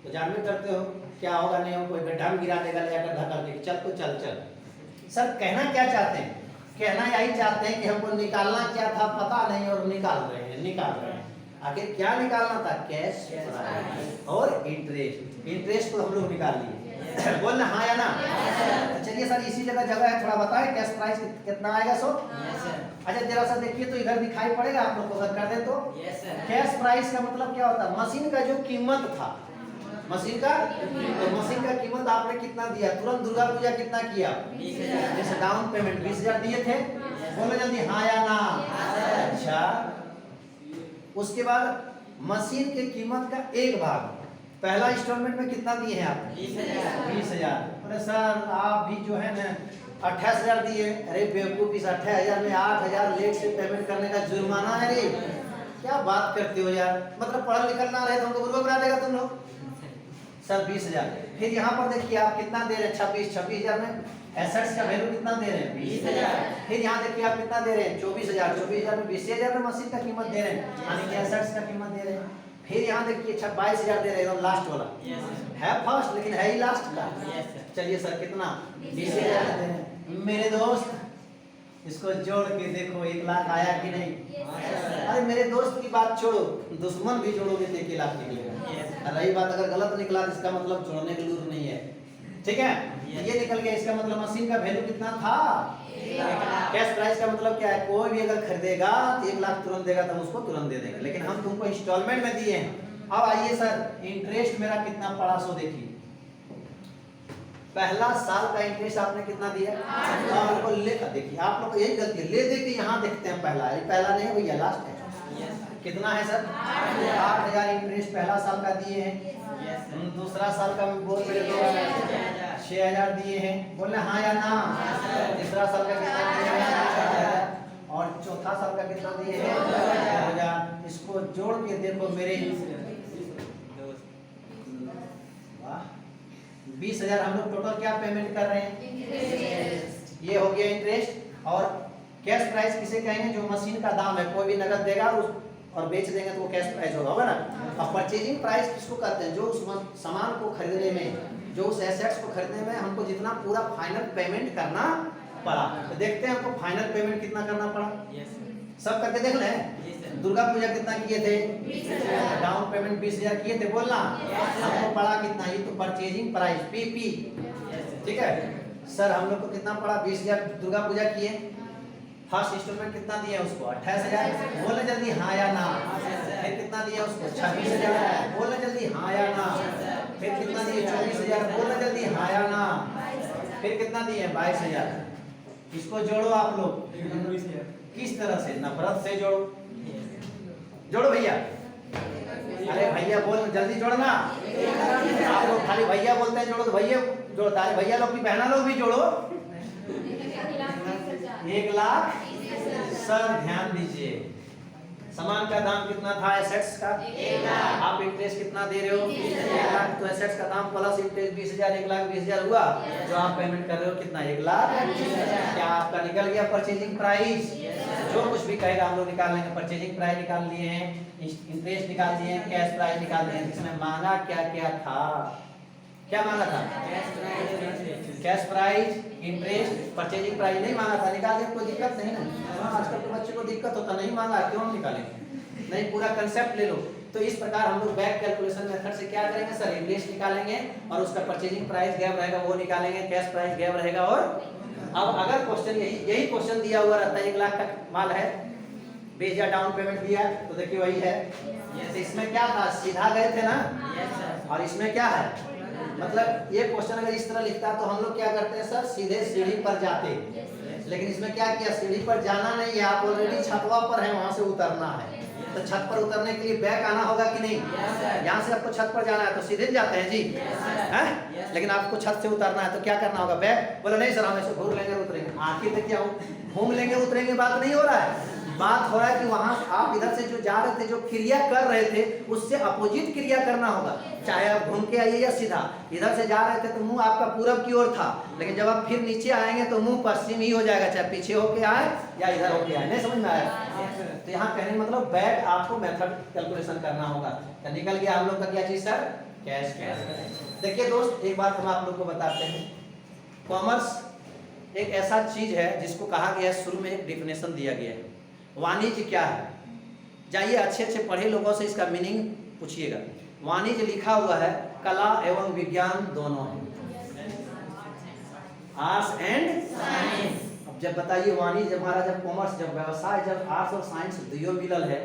तो जानते करते हो क्या होगा नहीं हो, कोई गड्ढा में गिरा देगा ले आकर धक्का दे, चल तो चल चल। सर कहना क्या चाहते हैं, कहना यही चाहते हैं कि हमको निकालना क्या था पता नहीं और निकाल रहे हैं आखिर क्या निकालना था, कैश और इंटरेस्ट। इंटरेस्ट को हम लोग निकाल लिए, बोलना हाँ या ना। चलिए सर इसी जगह है, थोड़ा बताएं कैश प्राइस कितना आएगा सो। अच्छा जरा सा देखिए तो इधर दिखाई पड़ेगा आप लोग को, अगर कर दे तो कैश प्राइस का मतलब क्या होता है, मशीन का जो कीमत था, मशीन का तो मशीन का कीमत आपने कितना दिया, तुरंत दुर्गा पूजा कितना किया, जैसे डाउन पेमेंट 20,000 दिए थे, बोलो जल्दी हाँ या ना। अच्छा उसके बाद मशीन की कीमत का एक भाग पहला इंस्टॉलमेंट में कितना दिए हैं आप 20,000। अरे सर आप भी जो है ना 28,000 दिए, अरे बेवकूफ, इस 28,000 में 8,000 लेट से पेमेंट करने का जुर्माना है रे, क्या बात करते हो यार, मतलब पढ़ा लिखा ना रहे तो हमको बुरा बना देगा तुम लोग। सर 20,000, फिर यहाँ पर देखिए आप कितना दे रहे हैं 26,000 में एसेट्स का वैल्यू कितना दे रहे हैं 20,000। फिर यहाँ देखिए आप कितना दे रहे हैं 24,000 में 20,000 में मशीन का कीमत दे रहे हैं, यानी कि एसेट्स का कीमत दे रहे हैं। फिर यहाँ देखिए 22,000 दे रहे हैं, एकदम लास्ट वाला है फर्स्ट लेकिन है ही लास्ट का। चलिए सर कितना 20,000 दे रहे हैं। मेरे दोस्त इसको जोड़ के देखो 1 लाख आया कि नहीं। अरे मेरे दोस्त की बात छोड़ो, दुश्मन भी जोड़ोगे तो 1 लाख निकलेगा। रही बात अगर गलत निकला तो इसका मतलब जोड़ने की लूर नहीं है, ठीक है। ये निकल गया, इसका मतलब मशीन का वैल्यू कितना था, कैश प्राइस का मतलब क्या है, कोई भी अगर खरीदेगा तो 1 लाख तुरंत देगा तो हम उसको तुरंत दे देंगे, लेकिन हम तुमको इंस्टॉलमेंट में दिए हैं। अब आइए सर इंटरेस्ट मेरा कितना पड़ा सो देखिए, पहला साल का इंटरेस्ट आपने कितना दिया, आपको ले देखिए आप लोग यही गलती है, ले दे के यहाँ देखते हैं पहला नहीं भैया लास्ट है। कितना है सर 8,000 इंटरेस्ट पहला साल का दिए हैं, दूसरा साल का बोल मेरे दोस्त 6,000 दिए हैं, बोले हाँ या ना। तीसरा साल का कितना दिए हैं और चौथा साल का कितना दिए हैं 2,000। इसको जोड़ के देखो मेरे 20,000 हम लोग टोटल क्या पेमेंट कर रहे हैं, ये हो गया इंटरेस्ट। और कैश प्राइस किसे कहेंगे, जो मशीन का दाम है, कोई भी नगद देगा और बेच देंगे तो वो कैश प्राइस होगा ना। अब परचेजिंग प्राइस किसको कहते हैं, जो उस सामान को खरीदने में, जो उस एसेट्स को खरीदने में हमको जितना पूरा फाइनल पेमेंट करना पड़ा। तो देखते हैं हमको फाइनल पेमेंट कितना करना पड़ा। सब करके देख लें। दुर्गा पूजा कितना किए थे? डाउन पेमेंट 20,000 किए थे, बोलना। हमको पड़ा कितना? ये तो परचेजिंग प्राइस पीपी, ठीक है सर। हम लोग को कितना पड़ा? 20,000 दुर्गा पूजा किए। फर्स्ट इंस्टॉलमेंट कितना दिया उसको? 28,000। बोलना जल्दी हाँ या ना। फिर कितना दिया उसको? 26,000। बोलना जल्दी हाँ या ना। फिर कितना दिए? 24,000। बोलना जल्दी हाँ या ना। फिर कितना दिए? 22,000। इसको जोड़ो आप लोग, किस तरह से? नफरत से जोड़ो। जोड़ो भैया। अरे भैया बोल, जल्दी जोड़ना। आप लोग खाली भैया बोलते हैं जोड़ो, तो भैया जोड़ता है। भैया लोग की बहना लोग भी जोड़ो। 1 लाख। सर ध्यान दीजिए, सामान का दाम कितना था एसेट्स का? 1 लाख। आप इंटरेस्ट कितना दे रहे हो? 1 लाख। तो एसेट्स का दाम प्लस इंटरेस्ट 20,000, 1,20,000 हुआ। जो आप पेमेंट कर रहे हो कितना? 1 लाख। क्या आपका निकल गया परचेजिंग प्राइस? जो कुछ भी कहेगा हम लोग निकाल लेंगे। परचेजिंग प्राइस निकाल लिए हैं, इंटरेस्ट निकाल दिए हैं, कैश प्राइस निकाल दिए हैं। इसमें मांगा क्या क्या था? क्या मांगा था? Cash price, interest, purchasing price नहीं मांगा था। निकाल दे, कोई दिक्कत नहीं ना। आजकल के बच्चे को दिक्कत होता, नहीं मांगा क्यों निकालेंगे? नहीं, पूरा कंसेप्ट ले लो। तो इस प्रकार हम लोग बैक कैलकुलेशन मेथड से क्या करेंगे सर? इंटरेस्ट निकालेंगे और उसका परचेजिंग प्राइस गैप रहेगा वो निकालेंगे, कैश प्राइस गैप रहेगा। और अब अगर क्वेश्चन यही क्वेश्चन दिया हुआ रहता है, 1 लाख का माल है, 20,000 डाउन पेमेंट दिया, तो देखिए वही है। तो इसमें क्या था? सीधा गए थे ना। और इसमें क्या है? मतलब ये क्वेश्चन अगर इस तरह लिखता है तो हम लोग क्या करते हैं सर? सीधे सीढ़ी पर जाते। लेकिन इसमें क्या किया? सीढ़ी पर जाना नहीं है, आप ऑलरेडी छतवा पर है, वहां से उतरना है। तो छत पर उतरने के लिए बैक आना होगा कि नहीं? यहाँ से आपको छत पर जाना है तो सीधे जाते हैं जी, हैं? लेकिन आपको छत से उतरना है तो क्या करना होगा? बैक। बोला नहीं सर हम ऐसे घूम लेंगे उतरेंगे। आखिर तक क्या हो? घूम लेंगे उतरेंगे बात नहीं हो रहा है। बात हो रहा है कि वहां आप इधर से जो जा रहे थे, जो क्रिया कर रहे थे, उससे अपोजिट क्रिया करना होगा। चाहे आप घूम के आइए या सीधा। इधर से जा रहे थे तो मुंह आपका पूरब की ओर था, लेकिन जब आप फिर नीचे आएंगे तो मुंह पश्चिम ही हो जाएगा, चाहे पीछे होके आए या इधर होके आए। नहीं समझ में आया? तो यहाँ कहने मतलब बैक आपको मेथड कैलकुलेशन करना होगा। तो निकल गया हम लोग का क्या चीज सर? कैश। देखिए दोस्त, एक बात हम आप लोग को बताते हैं। कॉमर्स एक ऐसा चीज है जिसको कहा गया है, शुरू में एक डिफिनेशन दिया गया है। वाणिज्य क्या है? जाइए अच्छे अच्छे पढ़े लोगों से इसका मीनिंग पूछिएगा। वाणिज्य लिखा हुआ है कला एवं विज्ञान दोनों है, आर्ट्स एंड साइंस। अब जब बताइए वाणिज्य हमारा, जब कॉमर्स, जब व्यवसाय, जब आर्ट्स और साइंस दोनों मिलल है,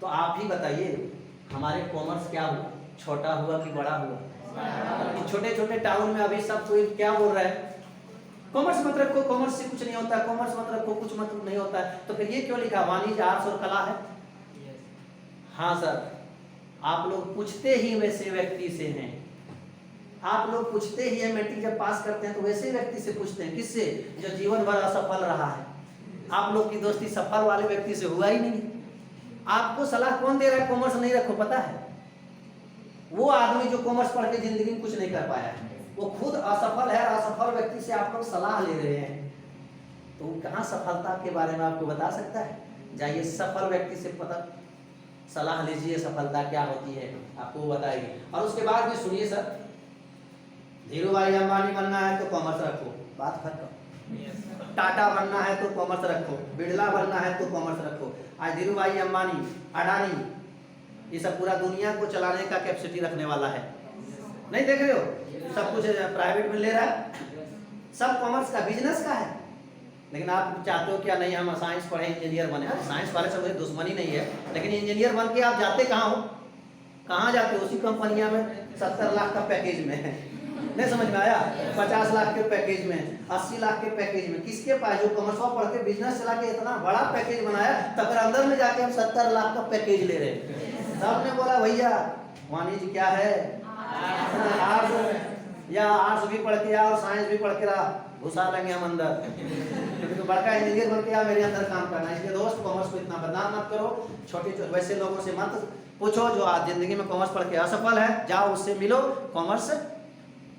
तो आप ही बताइए हमारे कॉमर्स क्या हुआ? छोटा हुआ कि बड़ा हुआ? छोटे छोटे टाउन में अभी सब कोई क्या बोल रहा है? कॉमर्स मत रखो, कॉमर्स से कुछ नहीं होता, कॉमर्स मत रखो, कुछ मतलब नहीं होता है। तो फिर ये क्यों लिखा वाणिज्य, आर्ट्स और कला है? हाँ सर, आप लोग पूछते ही वैसे व्यक्ति से हैं। आप लोग पूछते ही मैट्रिक जब पास करते हैं तो वैसे व्यक्ति से पूछते हैं। किससे? जो जीवन भर असफल रहा है। आप लोग की दोस्ती सफल वाले व्यक्ति से हुआ ही नहीं। आपको सलाह कौन दे रहा है कॉमर्स नहीं रखो? पता है, वो आदमी जो कॉमर्स पढ़ के जिंदगी में कुछ नहीं कर पाया है, वो खुद असफल है। असफल व्यक्ति से आप लोग सलाह ले रहे हैं, तो कहाँ सफलता के बारे में आपको बता सकता है? जाइए सफल व्यक्ति से पता सलाह लीजिए, सफलता क्या होती है आपको वो बताएगी। और उसके बाद भी सुनिए सर, धीरू भाई अंबानी बनना है तो कॉमर्स रखो, बात खत्म। टाटा बनना है तो कॉमर्स रखो, बिरला बनना है तो कॉमर्स रखो। आज धीरू भाई अंबानी, अडानी, ये सब पूरा दुनिया को चलाने का कैपेसिटी रखने वाला है। नहीं देख रहे हो? सब कुछ प्राइवेट में ले रहा है, सब कॉमर्स का, बिजनेस का है। लेकिन आप चाहते हो क्या? नहीं हम साइंस पढ़े, इंजीनियर बने। साइंस वाले से मुझे दुश्मनी नहीं है, लेकिन इंजीनियर बन के आप जाते कहाँ हो? कहाँ जाते हो? उसी कंपनियां में 70 लाख का पैकेज में है। नहीं समझ में आया? 50 लाख के पैकेज में, 80 लाख के पैकेज में। किसके पास? जो कॉमर्स पढ़ के बिजनेस चला के इतना बड़ा पैकेज बनाया, तब अंदर में जाके हम 70 लाख का पैकेज ले रहे हैं। सबने बोला भैया वाणिज्य क्या है? आर्ट्स, या आर्ट्स भी पढ़ के आ और साइंस भी पढ़ के रहा, घुसा लेंगे हम अंदर, क्योंकि तो बड़का इंजीनियर बन के आ मेरे अंदर काम करना। इसलिए दोस्त कॉमर्स को इतना बदनाम मत करो। छोटे वैसे लोगों से मत पूछो जो आज जिंदगी में कॉमर्स पढ़ के असफल है, जाओ उससे मिलो। कॉमर्स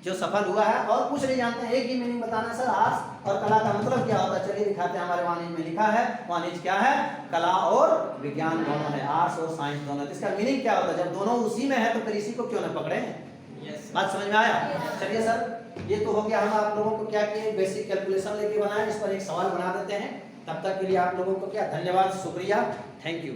जो सफल हुआ है और कुछ नहीं जानते, एक ही मीनिंग बताना सर, आर्ट्स और कला का मतलब क्या होता है? चलिए दिखाते हैं। हमारे वाणिज्य में लिखा है, वाणिज्य क्या है? कला और विज्ञान दोनों है, आर्ट्स और साइंस दोनों है। इसका मीनिंग क्या होता है? जब दोनों उसी में है तो फिर इसी को क्यों न पकड़े? बात समझ में आया? चलिए सर, ये तो हो गया। हम आप लोगों को क्या किए, बेसिक कैलकुलेशन लेके बनाए। इस पर एक सवाल बना देते हैं। तब तक के लिए आप लोगों को क्या धन्यवाद, शुक्रिया, थैंक यू।